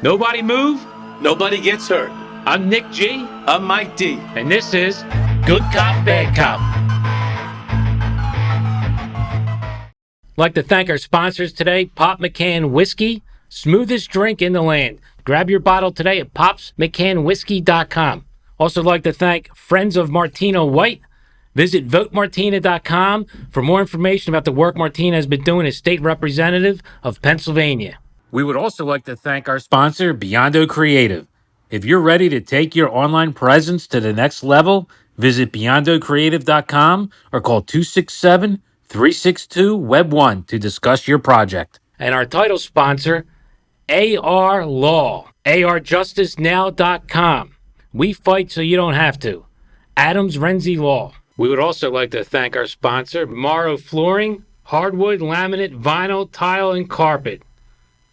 Nobody move. Nobody gets hurt. I'm Nick G. I'm Mike D. And this is Good Cop, Bad Cop. I'd like to thank our sponsors today, Pop McCann Whiskey, smoothest drink in the land. Grab your bottle today at popsmccannwhiskey.com. Also like to thank Friends of Martina White. Visit votemartina.com for more information about the work Martina has been doing as state representative of Pennsylvania. We would also like to thank our sponsor, Beyond Creative. If you're ready to take your online presence to the next level, visit beyondocreative.com or call 267-362-WEB1 to discuss your project. And our title sponsor, AR Law, arjusticenow.com. We fight so you don't have to. Adams Renzi Law. We would also like to thank our sponsor, Morrow Flooring, hardwood, laminate, vinyl, tile, and carpet.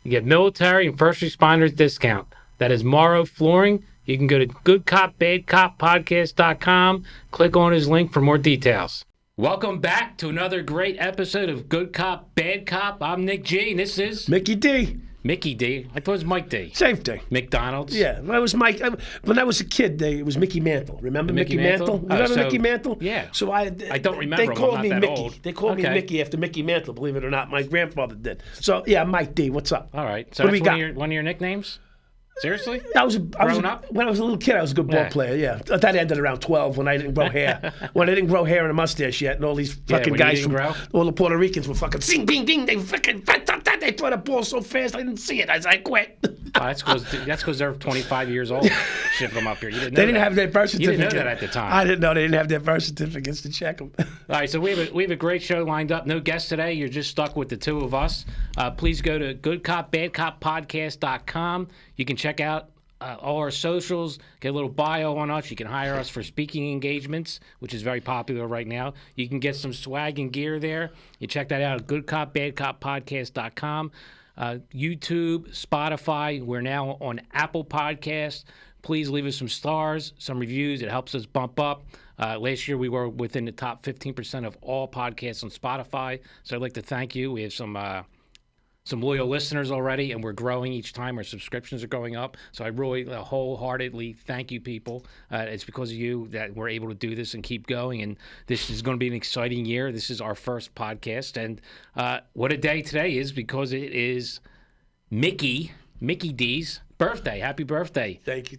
You get military and first responders discount. That is Morrow Flooring. You can go to goodcopbadcoppodcast.com. Click on his link for more details. Welcome back to another great episode of Good Cop, Bad Cop. I'm Nick G, and this is Mickey D. Mickey D. I thought it was Mike D. Same thing. McDonald's. Yeah, well, it was Mike. When I was a kid, it was Mickey Mantle. Remember Mickey Mantle? Oh, Remember Mickey Mantle? Yeah. So I don't remember They him. called I'm me not that Mickey. old. They called me Mickey after Mickey Mantle. Believe it or not, my grandfather did. So yeah, Mike D. What's up? All right. So What do that's we one of your nicknames? Seriously? Growing up? When I was a little kid, I was a good ball player, yeah. That ended around 12 when I didn't grow hair. When I didn't grow hair and a mustache yet, and all these fucking guys from all the Puerto Ricans were fucking sing, bing, ding. They fucking, they throw the ball so fast, I didn't see it. I quit. That's because they're 25 years old. Ship them up here. You didn't know They didn't have their birth certificate. You didn't know that at the time. I didn't know they didn't have their birth certificates to check them. All right, so we have a great show lined up. No guests today. You're just stuck with the two of us. Please go to goodcopbadcoppodcast.com. You can check out all our socials, get a little bio on us. You can hire us for speaking engagements, which is very popular right now. You can get some swag and gear there. You check that out at goodcopbadcoppodcast.com. YouTube, Spotify. We're now on Apple Podcasts. Please leave us some stars, some reviews. It helps us bump up. Last year, we were within the top 15% of all podcasts on Spotify. So I'd like to thank you. We have some loyal listeners already, and we're growing each time. Our subscriptions are going up. So I really wholeheartedly thank you, people. It's because of you that we're able to do this and keep going. And this is going to be an exciting year. This is our first podcast. And what a day today is, because it is Mickey D's birthday. Happy birthday. Thank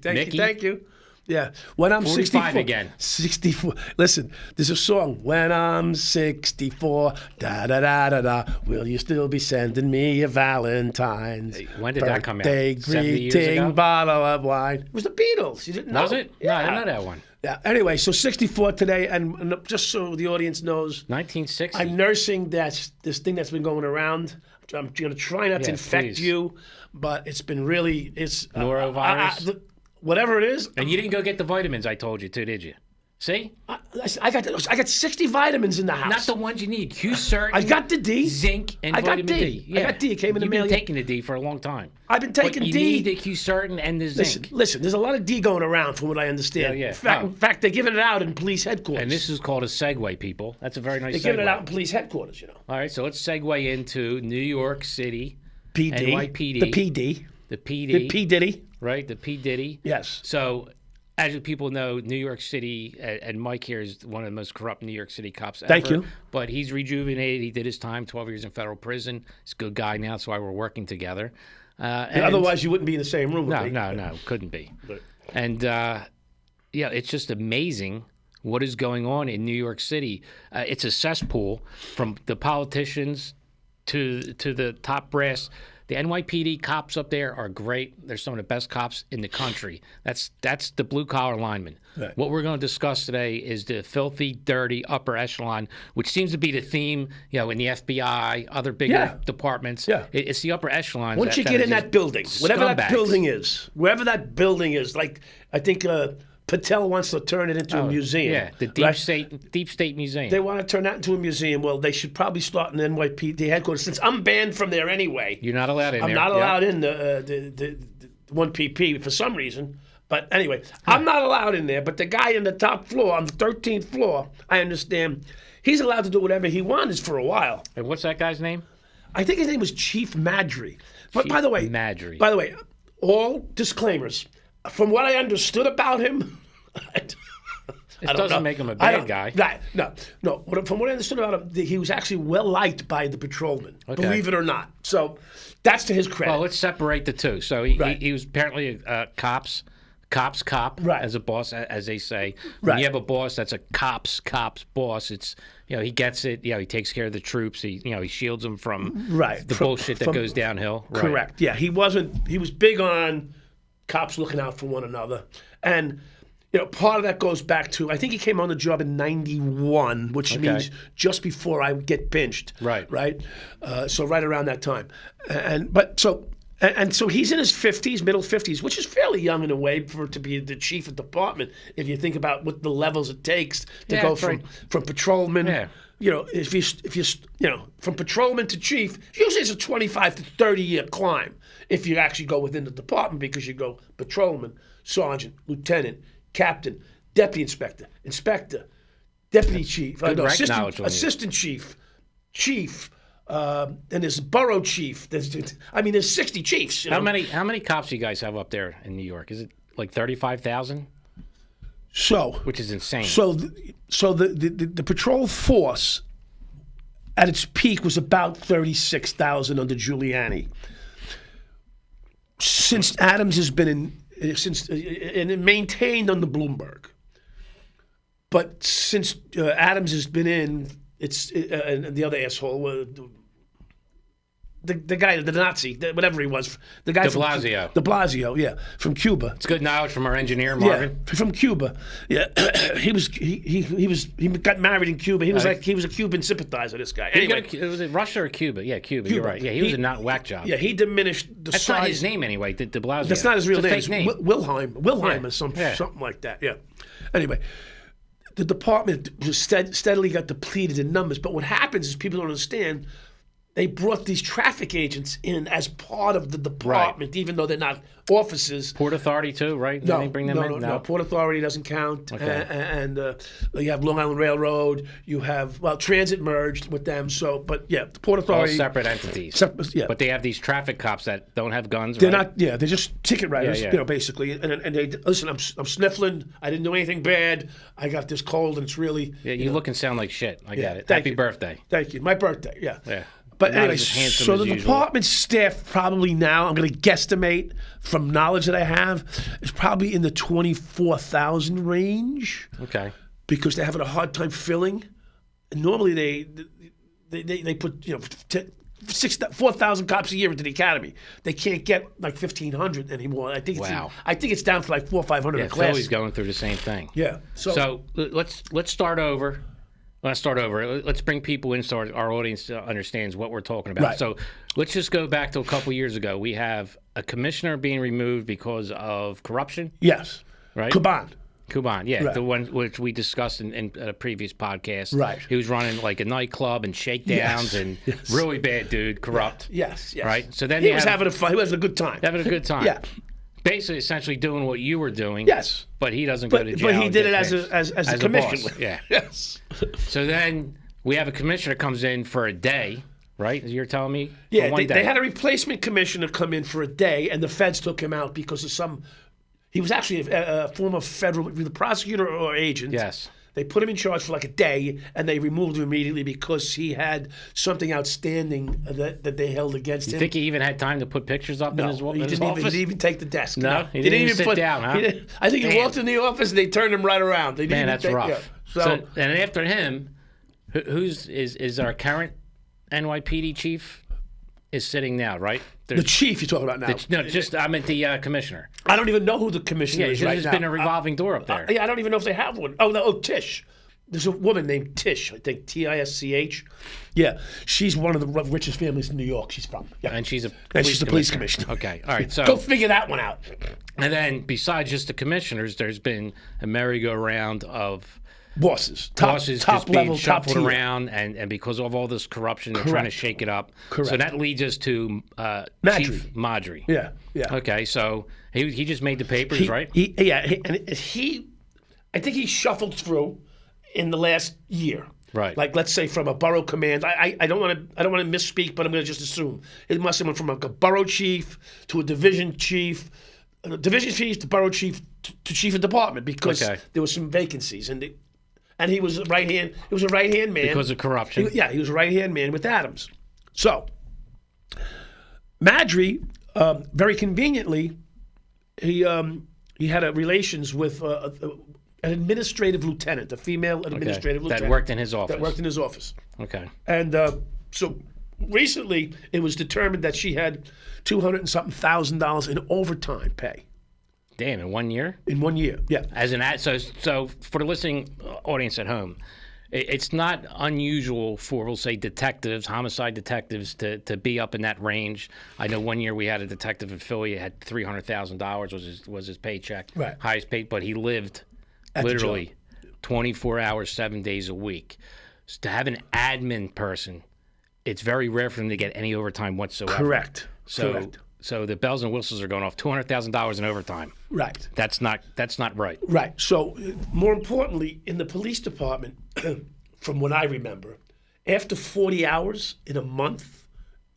you. Yeah, when I'm 65 again. 64. Listen, there's a song. When I'm 64, da da da da da. Will you still be sending me a Valentine's? When did that come out? Birthday 70 years greeting, ago? bottle of wine. It was the Beatles. You didn't know? Was it? Yeah. No, I didn't know that one. Yeah. Anyway, so 64 today, and just so the audience knows, 1960. I'm nursing this thing that's been going around. I'm going to try not to infect you, but it's been really norovirus. Whatever it is. And you didn't go get the vitamins I told you to, did you? See? I got 60 vitamins in the house. Not the ones you need. Q-Cert. I got the D. Zinc and vitamin D. Yeah. I got D. It came in the mail. You've been taking the D for a long time. I've been taking D. You need the Q-Cert and the zinc. Listen, there's a lot of D going around from what I understand. Yeah. In fact, they're giving it out in police headquarters. And this is called a segue, people. That's a very nice segue. They're giving it out in police headquarters, All right, so let's segue into New York City. PD. NYPD. The PD. The PD. The P. Diddy. Right, the P. Diddy. Yes. So, as you people know, New York City, and Mike here is one of the most corrupt New York City cops ever. Thank you. But he's rejuvenated. He did his time, 12 years in federal prison. He's a good guy now, that's why we're working together. And otherwise, you wouldn't be in the same room with me. No, couldn't be. And, it's just amazing what is going on in New York City. It's a cesspool from the politicians to the top brass. The NYPD cops up there are great. They're some of the best cops in the country. That's the blue-collar linemen. Right. What we're going to discuss today is the filthy, dirty upper echelon, which seems to be the theme, in the FBI, other bigger departments. Yeah. It's the upper echelon. Once you get in that building, whatever that building is, wherever that building is, like I think Patel wants to turn it into a museum. Yeah, the Deep State Museum. They want to turn that into a museum. Well, they should probably start in the NYPD headquarters. Since I'm banned from there anyway. You're not allowed in there. I'm not allowed in the 1PP for some reason. But anyway, I'm not allowed in there. But the guy in the top floor, on the 13th floor, I understand, he's allowed to do whatever he wants for a while. And what's that guy's name? I think his name was Chief Madre. But by the way, all disclaimers. From what I understood about him, it doesn't make him a bad guy. Right? No. From what I understood about him, he was actually well liked by the patrolmen. Okay. Believe it or not. So that's to his credit. Well, let's separate the two. So he was apparently a cop's cop, right, as a boss, as they say. When you have a boss that's a cop's boss, it's, he gets it. He takes care of the troops. He shields them from the bullshit that goes downhill. Right. Correct. Yeah, he was big on cops looking out for one another. And part of that goes back to, I think he came on the job in '91, which means just before I get pinched. Right. So right around that time. And so he's in his 50s, middle 50s, which is fairly young in a way for to be the chief of department. If you think about what the levels it takes to go from patrolman, if you from patrolman to chief, usually it's a 25 to 30 year climb. If you actually go within the department, because you go patrolman, sergeant, lieutenant, captain, deputy inspector, deputy chief, assistant chief. And there's borough chief. There's 60 chiefs. How many cops you guys have up there in New York? Is it like 35,000? Which is insane. So the patrol force at its peak was about 36,000 under Giuliani. Since Adams has been and maintained under Bloomberg, but since Adams has been in. And the other asshole, the guy, the Nazi, whatever he was, the guy De Blasio. De Blasio, yeah, from Cuba. It's good knowledge from our engineer, Marvin. Yeah, from Cuba. Yeah, he got married in Cuba. He was a Cuban sympathizer. This guy. Anyway, was it Russia or Cuba? Yeah, Cuba. You're right. Yeah, he was a not whack job. Yeah, he diminished the size. That's not his name anyway. De Blasio. That's not his real name. Fake name. Wilhelm or something like that. Yeah. Anyway. The department steadily got depleted in numbers. But what happens is people don't understand. They brought these traffic agents in as part of the department, even though they're not officers. Port Authority too, right? No, they bring them in? No. Port Authority doesn't count. Okay. And you have Long Island Railroad. You have, transit merged with them. So, but yeah, the Port Authority. All separate entities. But they have these traffic cops that don't have guns, They're not, they're just ticket writers, basically. And they, listen, I'm sniffling. I didn't do anything bad. I got this cold and it's really. Yeah, you look and sound like shit. I get it. Happy birthday. Thank you. My birthday, Yeah. But anyway, so the department staff probably now, I'm going to guesstimate from knowledge that I have, is probably in the 24,000 range. Okay. Because they're having a hard time filling. And normally they put 4,000 cops a year into the academy. They can't get like 1,500 anymore. I think it's down to like 400 or 500 a class. Philly's going through the same thing. Yeah. So let's start over. Let's bring people in so our audience understands what we're talking about. Right. So let's just go back to a couple years ago. We have a commissioner being removed because of corruption. Yes. Right? Kuban, yeah. Right. The one which we discussed in a previous podcast. Right. He was running like a nightclub and shakedowns and really bad dude, corrupt. Yes. Right? So then he was having a fun. He was having a good time. Yeah. Basically, essentially doing what you were doing. Yes. But he doesn't go to jail. But he did it as a commissioner. Yeah. Yes. So then we have a commissioner comes in for a day, right? You're telling me? Yeah, they had a replacement commissioner come in for a day, and the feds took him out because of some. He was actually a former federal, either prosecutor or agent. Yes. They put him in charge for like a day, and they removed him immediately because he had something outstanding that they held against him. You think he even had time to put pictures up in his office? He didn't even take the desk. No, he didn't even sit down, huh? I think he walked in the office, and they turned him right around. That's rough. Yeah. So, and after him, who's our current NYPD chief? Is sitting now, right? The chief you're talking about now. I meant the commissioner. I don't even know who the commissioner is right now. There's been a revolving door up there. I don't even know if they have one. Tish. There's a woman named Tish, I think, Tisch. Yeah, she's one of the richest families in New York. She's from. Yeah. And she's the police commissioner. Okay, all right. So go figure that one out. And then besides just the commissioners, there's been a merry-go-round of bosses, top level, being shuffled top around, and because of all this corruption, they're trying to shake it up. Correct. So that leads us to Chief Madre. Yeah. Okay, so he just made the papers, right? I think he shuffled through in the last year. Right. Like, let's say from a borough command. I don't want to misspeak, but I'm going to just assume it must have went from like a borough chief to a division chief, to borough chief to chief of department, because there were some vacancies, and he was a right hand. It was a right hand man because of corruption. He was a right hand man with Adams. So, Madre, very conveniently, he had relations with an administrative lieutenant, a female administrative lieutenant that worked in his office. Okay. And so recently, it was determined that she had $200 and something thousand in overtime pay. Damn, in 1 year? In 1 year, yeah. So for the listening audience at home, it's not unusual for, we'll say, detectives, homicide detectives, to be up in that range. I know 1 year we had a detective in Philly had $300,000 was his paycheck, right? Highest paid, but he lived at literally 24 hours, 7 days a week. So to have an admin person, it's very rare for them to get any overtime whatsoever. Correct. So the bells and whistles are going off. $200,000 in overtime. Right. That's not right. Right. So more importantly, in the police department, from what I remember, after 40 hours in a month,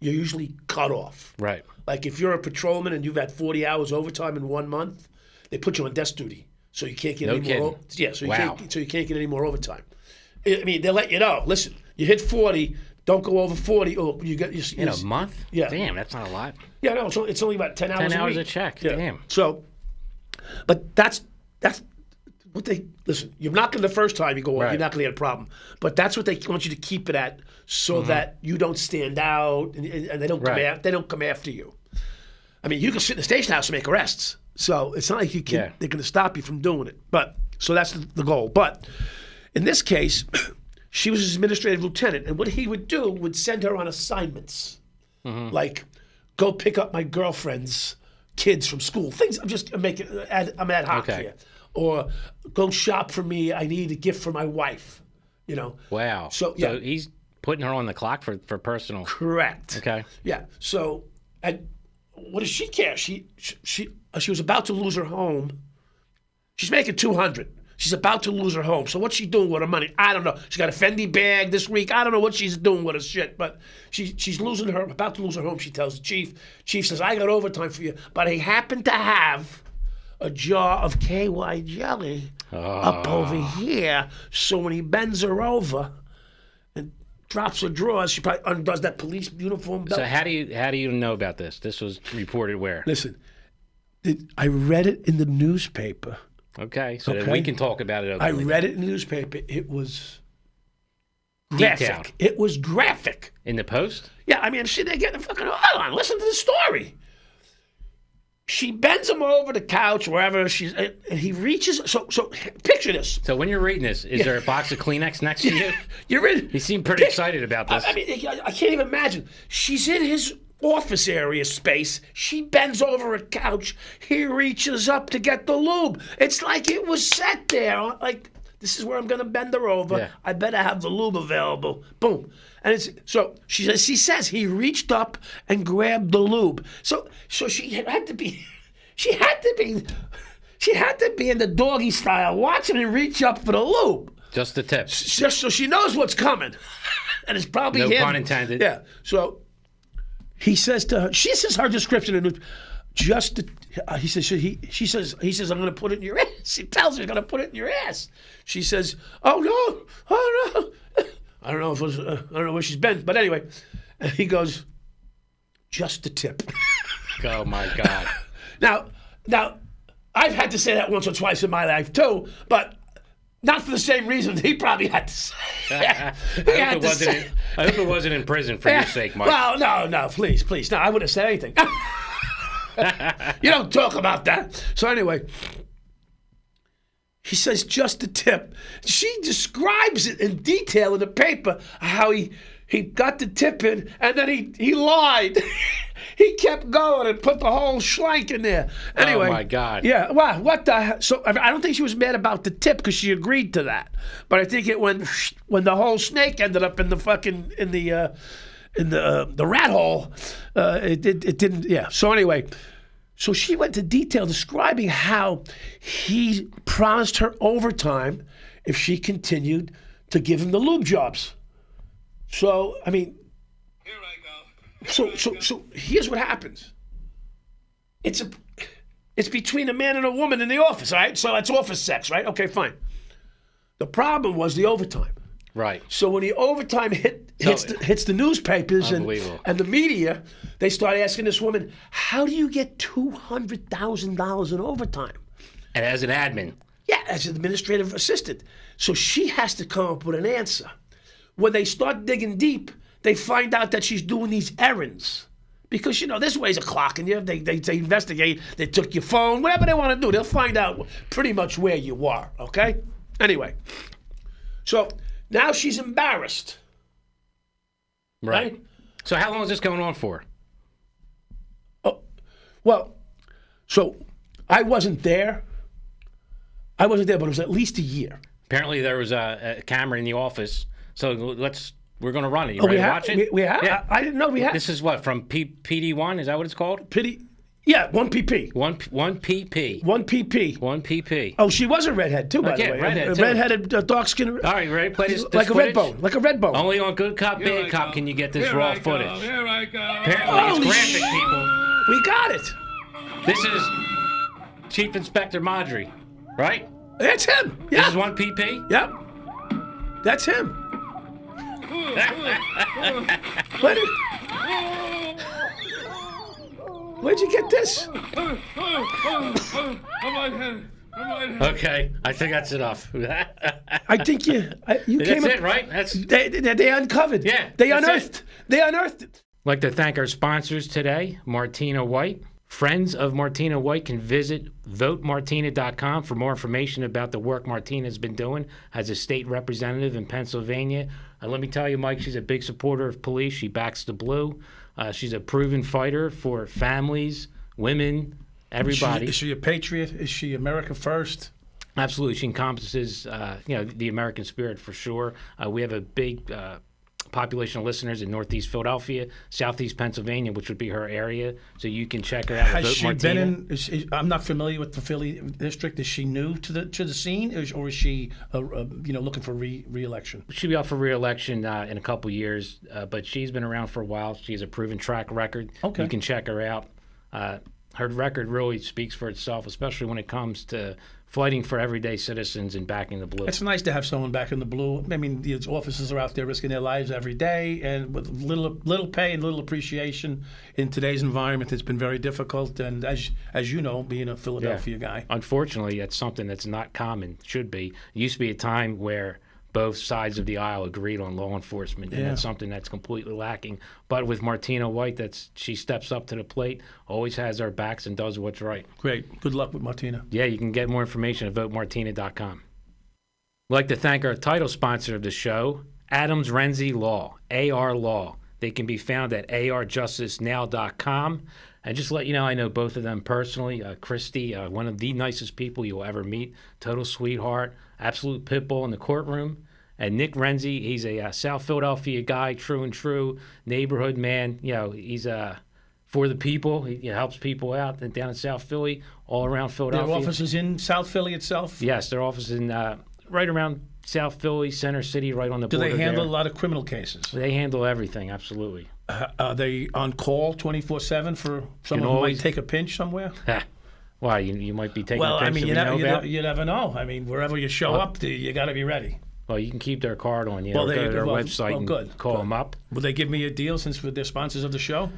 you're usually cut off. Right. Like if you're a patrolman and you've had 40 hours overtime in 1 month, they put you on desk duty, so you can't get any more. Yeah. So you can't get any more overtime. I mean, they'll let you know. Listen, you hit 40. Don't go over 40, or you get in a month. Yeah, damn, that's not a lot. Yeah, no, it's only about 10 hours. 10 a hours week. a check. Yeah. Damn. So, but that's what they listen. You're not going to the first time you go. Right. You're not going to get a problem. But that's what they want you to keep it at, so that you don't stand out and they don't come after. They don't come after you. I mean, you can sit in the station house and make arrests. So it's not like you can. Yeah. They're going to stop you from doing it. But so that's the goal. But in this case. She was his administrative lieutenant, and what he would do would send her on assignments, like go pick up my girlfriend's kids from school. Things I'm ad hoc here, or go shop for me. I need a gift for my wife. You know. Wow. So he's putting her on the clock for personal. Correct. Okay. Yeah. So, and what does she care? She was about to lose her home. She's making $200. She's about to lose her home. So what's she doing with her money? I don't know. She got a Fendi bag this week. I don't know what she's doing with her shit. But she's about to lose her home. She tells the chief. Chief says, I got overtime for you. But I happen to have a jar of KY jelly up over here. So when he bends her over and drops her drawers, she probably undoes that police uniform belt. So how do you know about this? This was reported where? Listen, I read it in the newspaper. Okay, so then we can talk about it. I read it in the newspaper. It was graphic. Detailed. It was graphic. In the Post? Yeah, I mean, they're getting the fucking... Hold on, listen to the story. She bends him over the couch, wherever and he reaches... So picture this. So when you're reading this, is there a box of Kleenex next to you? You're in... He seemed pretty excited about this. I mean, I can't even imagine. She's in his office area space. She bends over a couch. He reaches up to get the lube. It's like it was set there. Like, this is where I'm going to bend her over. Yeah. I better have the lube available. Boom. And she says he reached up and grabbed the lube. So she had to be in the doggy style, watching him reach up for the lube. Just the tip. Just so she knows what's coming. And it's probably him. No pun intended. Yeah. So he says to her, she says her description of he says, I'm going to put it in your ass. He tells her he's going to put it in your ass. She says, oh no. I don't know where she's been, but anyway. And he goes, just the tip. Oh my God. Now, I've had to say that once or twice in my life too, but not for the same reason he probably had to say. I hope it wasn't in prison for your sake, Mike. Well, no, please. No, I wouldn't have said anything. You don't talk about that. So anyway, he says just the tip. She describes it in detail in the paper, how he got the tip in, and then he lied. He kept going and put the whole schlank in there. Anyway, oh my God. Yeah. Wow. What the hell? So I don't think she was mad about the tip because she agreed to that. But I think when the whole snake ended up in the fucking in the rat hole, it didn't. Yeah. So anyway, so she went to detail describing how he promised her overtime if she continued to give him the lube jobs. So, I mean, Here I go. so here's what happens. It's between a man and a woman in the office, all right? So that's office sex, right? Okay, fine. The problem was the overtime. Right. So when the overtime hits the newspapers and the media, they start asking this woman, how do you get $200,000 in overtime? And as an admin. Yeah, as an administrative assistant. So she has to come up with an answer. When they start digging deep, they find out that she's doing these errands. Because, there's ways of clocking you. They investigate. They took your phone. Whatever they want to do, they'll find out pretty much where you are, okay? Anyway, so now she's embarrassed. Right? So how long is this going on for? Oh, well, so I wasn't there. But it was at least a year. Apparently there was a camera in the office. So we're going to run it. You ready we to have, watch it? We have? Yeah. I didn't know we had. This is what, from PD1? Is that what it's called? Yeah, 1 PP. 1 PP. 1 PP. 1 PP. Oh, she was a redhead, too, by the way. Redhead, a redheaded, dark skin. All right, ready? Play this like a red footage? bone. Like a red bone. Only on Good Cop, Bad Cop can you get this Here raw I go. footage. Here I go. Apparently it's graphic, people. We got it. This is Chief Inspector Madre, right? That's him. Yeah. This is 1 PP? Yep. That's him. Where'd you get this? Okay, I think that's enough. I think you That's came it, up, right? They uncovered. Yeah, They that's unearthed. it. They unearthed it. I'd like to thank our sponsors today, Martina White. Friends of Martina White can visit votemartina.com for more information about the work Martina's been doing as a state representative in Pennsylvania. Let me tell you, Mike, she's a big supporter of police. She backs the blue. She's a proven fighter for families, women, everybody. Is she a patriot? Is she America first? Absolutely. She encompasses, the American spirit for sure. We have a big population of listeners in Northeast Philadelphia, Southeast Pennsylvania, which would be her area. So you can check her out. Has Vote she Martina. been in? I'm not familiar with the Philly district. Is she new to the scene, or is she looking for re-election? She'll be up for re-election in a couple years, but she's been around for a while. She has a proven track record. Okay. You can check her out. Her record really speaks for itself, especially when it comes to fighting for everyday citizens and backing the blue. It's nice to have someone back in the blue. I mean, the officers are out there risking their lives every day, and with little pay and little appreciation in today's environment, it's been very difficult. And as you know, being a Philadelphia guy, Unfortunately, that's something that's not common. Should be. It used to be a time where both sides of the aisle agreed on law enforcement, and that's something that's completely lacking. But with Martina White, she steps up to the plate, always has our backs, and does what's right. great. Good luck with Martina. Yeah, you can get more information at votemartina.com. I'd like to thank our title sponsor of the show, Adams Renzi Law, AR Law. They can be found at arjusticenow.com. And just to let you know, I know both of them personally. Christy, one of the nicest people you'll ever meet, total sweetheart, absolute pit bull in the courtroom. And Nick Renzi, he's a South Philadelphia guy, true and true, neighborhood man. He's for the people. He helps people out down in South Philly, all around Philadelphia. Their office is in South Philly itself? Yes, their office is in right around South Philly, Center City, right on the Do border. they handle there. a lot of criminal cases? They handle everything, absolutely. Are they on call 24/7 for someone who always- might take a pinch somewhere? Why, you might be taking Well, a pinch I mean, that we know about? you never know. I mean, wherever you show up, you got to be ready. Well, you can keep their card on you. Well, Go to their well, website well, and good, call good. them up. Will they give me a deal since they're sponsors of the show?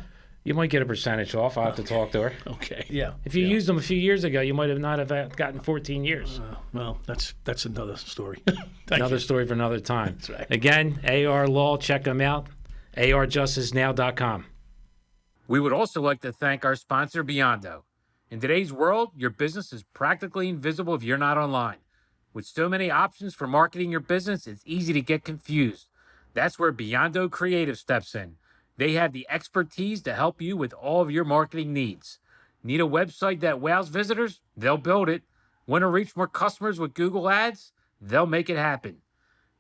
You might get a percentage off. I'll have to talk to her. Okay. Yeah. If you used them a few years ago, you might have not have gotten 14 years. Well, that's another story. Another story for another time. That's right. Again, AR Law, check them out, arjusticenow.com. We would also like to thank our sponsor, Beyond.0. In today's world, your business is practically invisible if you're not online. With so many options for marketing your business, it's easy to get confused. That's where Beyond.0 Creative steps in. They have the expertise to help you with all of your marketing needs. Need a website that wows visitors? They'll build it. Want to reach more customers with Google Ads? They'll make it happen.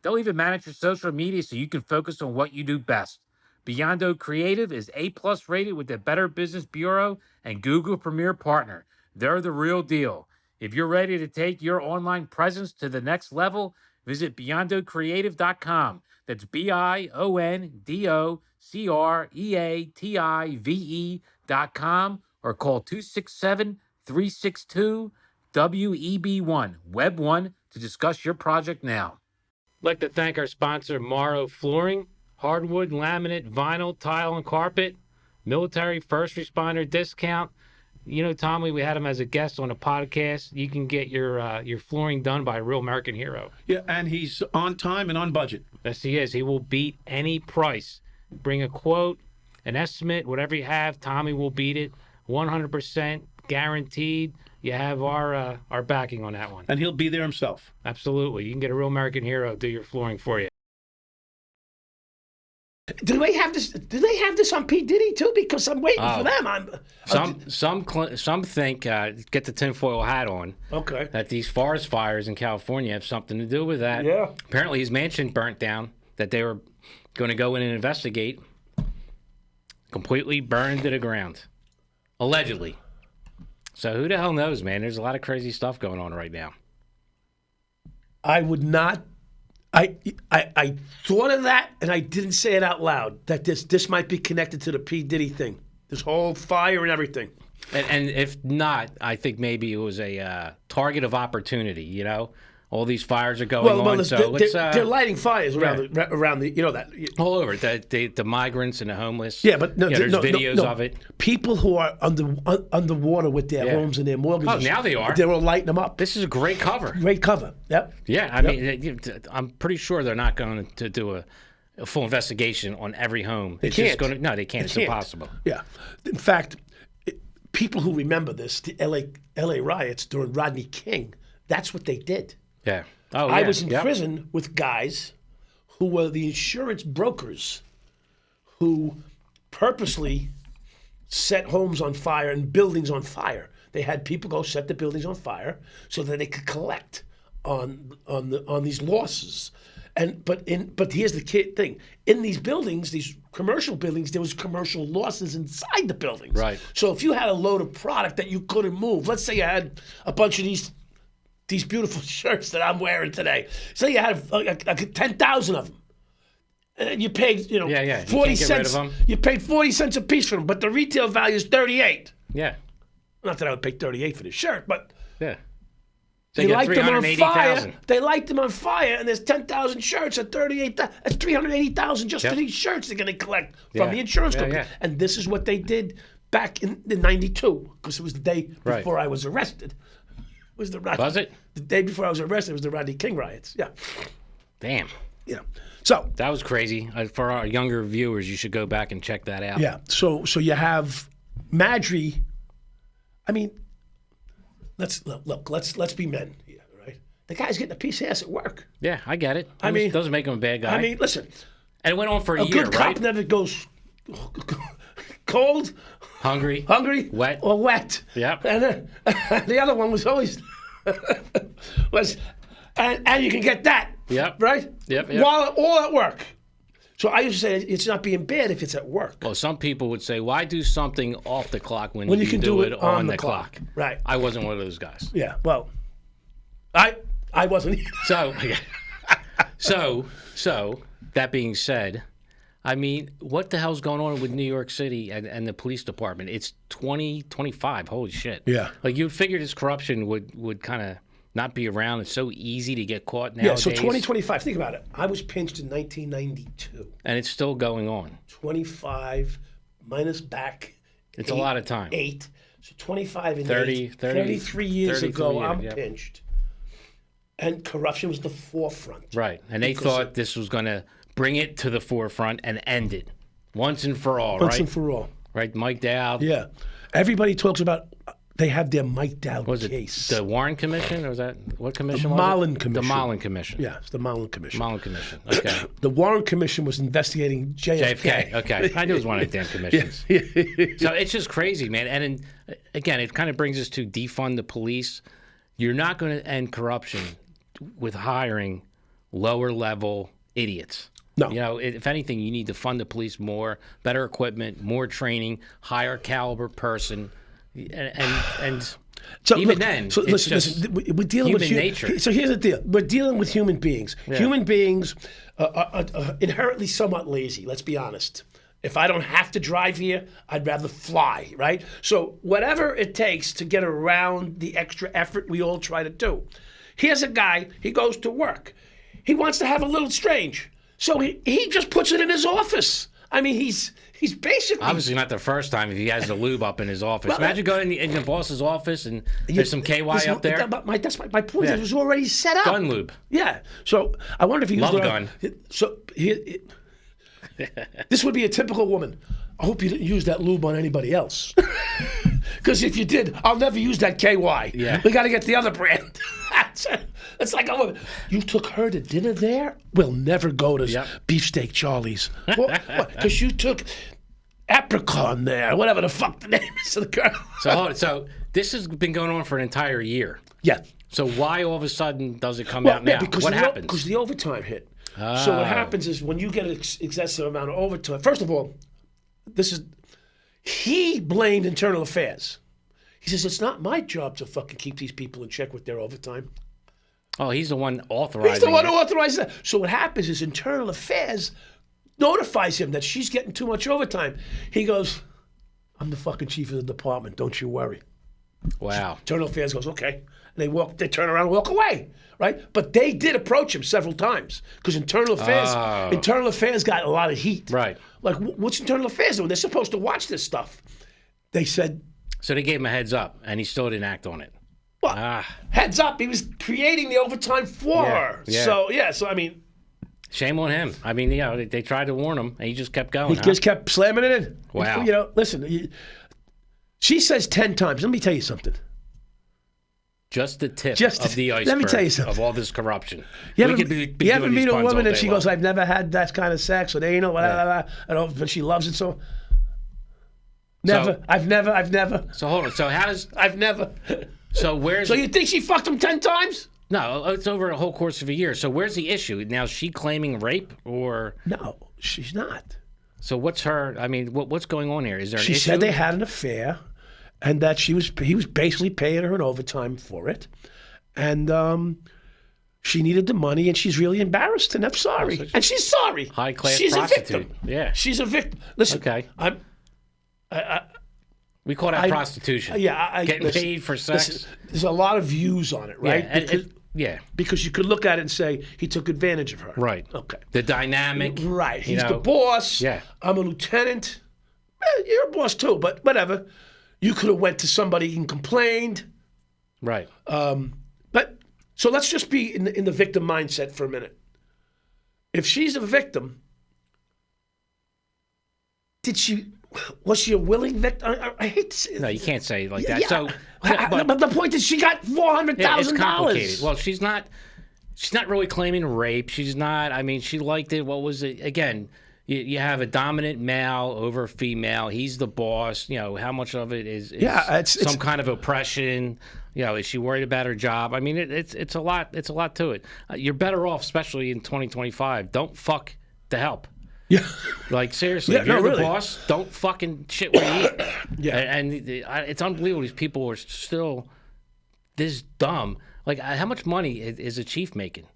They'll even manage your social media so you can focus on what you do best. Beyond.0 Creative is A+ rated with the Better Business Bureau and Google Premier Partner. They're the real deal. If you're ready to take your online presence to the next level, visit beyondocreative.com. That's BIONDOCREATIVE.com or call 267-362-WEB1, Web 1 to discuss your project now. I'd like to thank our sponsor, Morrow Flooring, hardwood, laminate, vinyl, tile, and carpet, military first responder discount. You know, Tommy, we had him as a guest on a podcast. You can get your flooring done by a real American hero. Yeah, and he's on time and on budget. Yes, he is. He will beat any price. Bring a quote, an estimate, whatever you have. Tommy will beat it, 100% guaranteed. You have our backing on that one. And he'll be there himself. Absolutely. You can get a real American hero do your flooring for you. Do they have this? Do they have this on P. Diddy too? Because I'm waiting for them. Some think get the tinfoil hat on. Okay. That these forest fires in California have something to do with that. Yeah. Apparently, his mansion burnt down. That they were going to go in and investigate. Completely burned to the ground, allegedly. So who the hell knows, man? There's a lot of crazy stuff going on right now. I would not. I thought of that, and I didn't say it out loud, that this might be connected to the P. Diddy thing, this whole fire and everything. And if not, I think maybe it was a target of opportunity, you know? All these fires are going on, so they're lighting fires around the you know that all over the migrants and the homeless. Yeah, but there's videos of it. People who are underwater with their homes and their mortgages. Oh, now they are. They're all lighting them up. This is a great cover. Great cover. Yep. Yeah, I mean, I'm pretty sure they're not going to do a full investigation on every home. They can't. No, they can't. It's impossible. Yeah. In fact, people who remember this, the L.A. riots during Rodney King, that's what they did. Yeah. Oh, yeah. I was in prison with guys who were the insurance brokers who purposely set homes on fire and buildings on fire. They had people go set the buildings on fire so that they could collect on these losses. But here's the thing: in these buildings, these commercial buildings, there was commercial losses inside the buildings. Right. So if you had a load of product that you couldn't move, let's say you had a bunch of these beautiful shirts that I'm wearing today. Say you had 10,000 of them, and you paid 40 cents. You paid 40 cents a piece for them, but the retail value is 38. Yeah. Not that I would pay 38 for the shirt, but yeah. They light them on fire. They light them on fire, and there's 10,000 shirts at 38. That's 380,000 just for these shirts they're going to collect from the insurance company. Yeah. And this is what they did back in '92, because it was the day before I was arrested. Was it? The day before I was arrested was the Rodney King riots. Yeah. Damn. Yeah. So that was crazy. For our younger viewers, you should go back and check that out. Yeah. So you have Madre. I mean, let's be men here, right? The guy's getting a piece of ass at work. Yeah, I get it. I mean, doesn't make him a bad guy. I mean, listen. And it went on for a year, good cop never goes cold, hungry, wet, or wet. Yep. And the other one was always and you can get that. Yep. Right. Yep. While all at work. So I used to say it's not being bad if it's at work. Well, some people would say, why do something off the clock when you can do it on the clock? Right. I wasn't one of those guys. Yeah. Well, I wasn't either. So that being said, I mean, what the hell's going on with New York City and the police department? It's 2025. Holy shit. Yeah. Like, you'd figure this corruption would kind of not be around. It's so easy to get caught nowadays. Yeah, so 2025. Think about it. I was pinched in 1992. And it's still going on. 25 minus back. It's 8, a lot of time. 8. So 25 and 33 years ago, I'm pinched. And corruption was the forefront. Right. And they thought this was going to bring it to the forefront and end it once and for all, Once and for all. Right, Mike Dowd. Yeah. Everybody talks about, they have their Mike Dowd case. The Warren Commission? Or was that, what commission was it? Commission. The Mullen Commission. Yeah, it's the Mullen Commission. Mullen Commission, okay. The Warren Commission was investigating JFK. Okay. I knew it was one of the damn commissions. So it's just crazy, man. And again, it kind of brings us to defund the police. You're not going to end corruption with hiring lower level idiots. No. You know, if anything, you need to fund the police more, better equipment, more training, higher caliber person, and So Even then, so it's listen, we're dealing with human nature. So here's the deal: we're dealing with human beings. Yeah. Human beings are inherently somewhat lazy. Let's be honest. If I don't have to drive here, I'd rather fly, right? So whatever it takes to get around the extra effort we all try to do. Here's a guy, he goes to work. He wants to have a little strange. So he just puts it in his office. I mean, he's basically... Obviously not the first time if he has the lube up in his office. Imagine going in the boss's office and there's some KY up there. That's my point. It was already set up. Gun lube. Yeah. So I wonder if he Love used gun. So this would be a typical woman. I hope you didn't use that lube on anybody else. Because if you did, I'll never use that KY. Yeah. We got to get the other brand. It's like a woman. You took her to dinner there? We'll never go to Beefsteak Charlie's. Because you took Apricot there, whatever the fuck the name is of the girl. So this has been going on for an entire year. Yeah. So why all of a sudden does it come out now? Because What happens? Because the overtime hit. So what happens is when you get an excessive amount of overtime, first of all, he blamed internal affairs. He says, it's not my job to fucking keep these people in check with their overtime. Oh, he's the one authorizing He's the one it. who authorizes that. So what happens is internal affairs notifies him that she's getting too much overtime. He goes, I'm the fucking chief of the department. Don't you worry. Wow. Internal affairs goes, okay. And they turn around and walk away, right? But they did approach him several times because internal affairs got a lot of heat. Right. Like, what's internal affairs doing? They're supposed to watch this stuff. They said... So they gave him a heads up, and he still didn't act on it. Well, heads up, he was creating the overtime for her. Yeah. So I mean... Shame on him. I mean, they tried to warn him, and he just kept going. He just kept slamming it in. Wow. Listen, she says 10 times. Let me tell you something. Just the tip of the iceberg let me tell you something. of all this corruption. You We ever, could be you ever doing meet these a puns woman all and she day goes, long. I've never had that kind of sex with anal, but she loves it so... Never. I've never. So hold on. So how does... I've never. So where's... So you think she fucked him 10 times? No, it's over a whole course of a year. So where's the issue? Now, is she claiming rape or... No, she's not. So what's her... I mean, what's going on here? Is there an She issue? said they had an affair and that he was basically paying her an overtime for it. And she needed the money and she's really embarrassed and I'm sorry. And she's sorry. High-class she's prostitute. a victim. Yeah. She's a victim. Listen, Okay. We call that prostitution. Yeah. Getting paid for sex. Listen, there's a lot of views on it, right? Yeah. Because you could look at it and say he took advantage of her. Right. Okay. The dynamic. Right. He's you the know, boss. Yeah. I'm a lieutenant. You're a boss too, but whatever. You could have went to somebody and complained. Right. But so let's just be in the victim mindset for a minute. If she's a victim, was she a willing victim? I hate to say it. No, you can't say it like that. Yeah. So, but the point is, she got $400,000. it's complicated. Well, she's not really claiming rape. She's not. I mean, she liked it. What was it? Again, you have a dominant male over a female. He's the boss. You know, how much of it is some kind of oppression? You know, is she worried about her job? I mean, it's a lot. It's a lot to it. You're better off, especially in 2025. Don't fuck the help. Yeah. Like, seriously, Yeah, if you're no, the really. boss, don't fucking shit where you eat. Yeah. And it's unbelievable these people are still this dumb. Like, how much money is a chief making?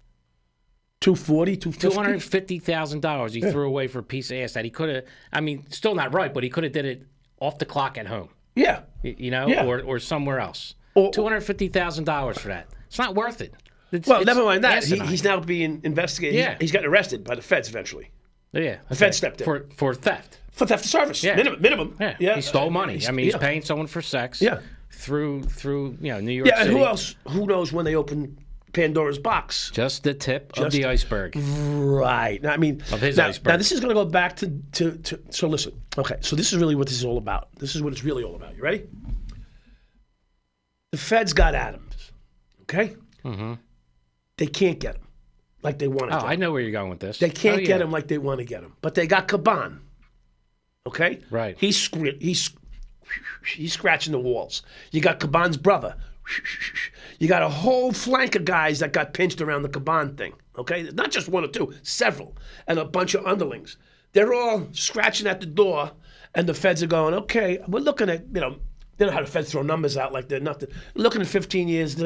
$240,000, $250,000. $250,000 he threw away for a piece of ass that he could have, I mean, still not right, but he could have did it off the clock at home. Yeah. You know, Yeah. or somewhere else. Or- $250,000 for that. It's not worth it. It's Never mind that. asinine. He's now being investigated. Yeah. He's gotten arrested by the feds eventually. Yeah. The feds stepped in. For theft. For theft of service. Yeah. Minimum. Yeah. He stole money. I mean, he's paying someone for sex. Yeah. Through New York Yeah, and City. who else? Who knows when they open Pandora's box? Just the tip of the iceberg. Right. Now, I mean, Of his now, iceberg. Now, this is going to go back to. So listen. Okay. So this is really what this is all about. This is what it's really all about. You ready? The feds got Adams. Okay. Mm-hmm. They can't get him like they want to. Oh, I know where you're going with this. They can't get him like they want to get him, but they got Caban. Okay. Right. He's scratching the walls. You got Caban's brother. You got a whole flank of guys that got pinched around the Caban thing. Okay, not just one or two, several, and a bunch of underlings. They're all scratching at the door, and the feds are going, okay, we're looking at, They know how the feds throw numbers out like they're nothing. Looking at 15 years, we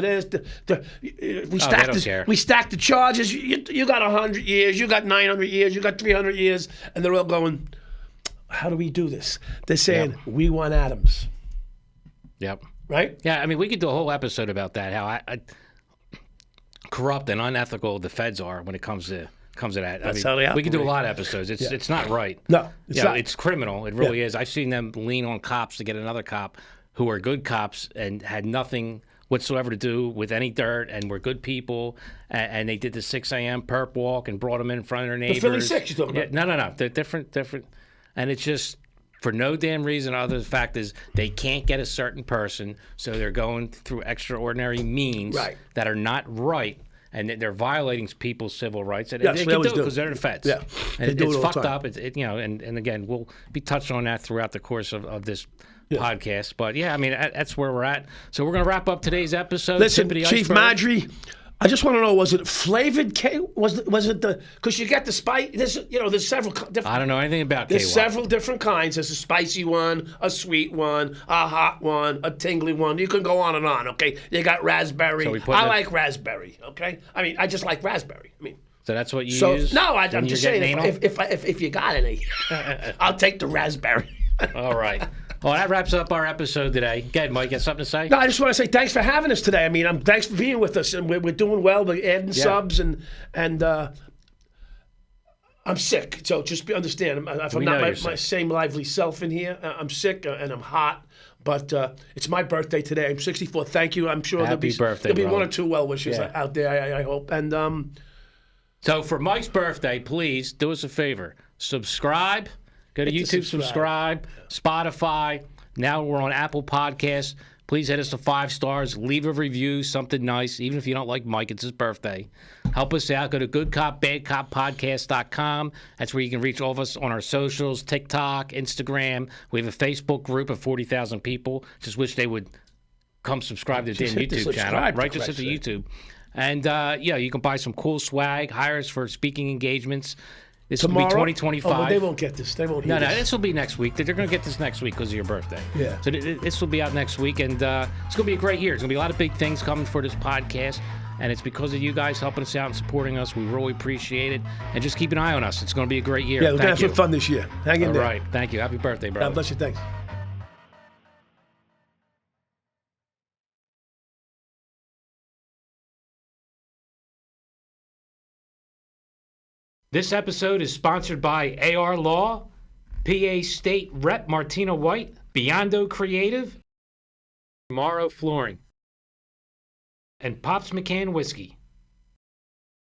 stacked the charges. You got 100 years, you got 900 years, you got 300 years, and they're all going, how do we do this? They're saying, we want Adams. Yep. Right? Yeah, I mean, we could do a whole episode about that, how corrupt and unethical the feds are when it comes to that. That's how they operate. We could do a lot of episodes. It's not right. No, it's not. It's criminal. It really is. I've seen them lean on cops to get another cop who are good cops and had nothing whatsoever to do with any dirt and were good people, and they did the 6 a.m. perp walk and brought them in front of their neighbors. The Philly Six you're talking about? No. They're different. And it's just for no damn reason other than the fact is they can't get a certain person, so they're going through extraordinary means that are not right. And they're violating people's civil rights. And Yes, they they can always do it do. because they're the feds. Yeah, and they do it's it all the fucked time. up. And again, we'll be touching on that throughout the course of this podcast. But yeah, I mean, that's where we're at. So we're going to wrap up today's episode. Listen, Tip of the Chief iceberg. Madre, I just want to know, was it flavored K? Was it the? Because you get the spice. There's several different. I don't know anything about There's KY. several different kinds. There's a spicy one, a sweet one, a hot one, a tingly one. You can go on and on. Okay, you got raspberry. So I like raspberry. Okay, I mean, I just like raspberry. I mean. So that's what you So use? no, I'm when just you're saying getting anal? if you got any, I'll take the raspberry. All right. Well, that wraps up our episode today. Go ahead, Mike. Got something to say? No, I just want to say thanks for having us today. I mean, thanks for being with us, and we're doing well. We're adding subs, and I'm sick. So just understand, if I'm We not know my you're sick. same lively self in here, I'm sick and I'm hot. But it's my birthday today. I'm 64. Thank you. I'm sure Happy birthday, there'll be brother. one or two well wishes Yeah. out there. I hope. And So for Mike's birthday, please do us a favor. Subscribe. Go to Hit the YouTube, subscribe. Spotify. Now we're on Apple Podcasts. Please hit us to 5 stars. Leave a review, something nice. Even if you don't like Mike, it's his birthday. Help us out. Go to goodcopbadcoppodcast.com. That's where you can reach all of us on our socials, TikTok, Instagram. We have a Facebook group of 40,000 people. Just wish they would come subscribe to the Just hit the YouTube channel. subscribe, Right, for just hit the Christ's YouTube. And, you can buy some cool swag, hire us for speaking engagements. This will be tomorrow, 2025. Oh, but they won't get this. They won't hear No, this. this will be next week. They're going to get this next week because of your birthday. Yeah. So this will be out next week, and it's going to be a great year. There's going to be a lot of big things coming for this podcast, and it's because of you guys helping us out and supporting us. We really appreciate it, and just keep an eye on us. It's going to be a great year. Yeah, we're gonna Thank have you. some fun this year. Hang in All there. right. Thank you. Happy birthday, brother. God bless you. Thanks. This episode is sponsored by AR Law, PA State Rep Martina White, Biondo Creative, Morrow Flooring, and Pops McCann Whiskey.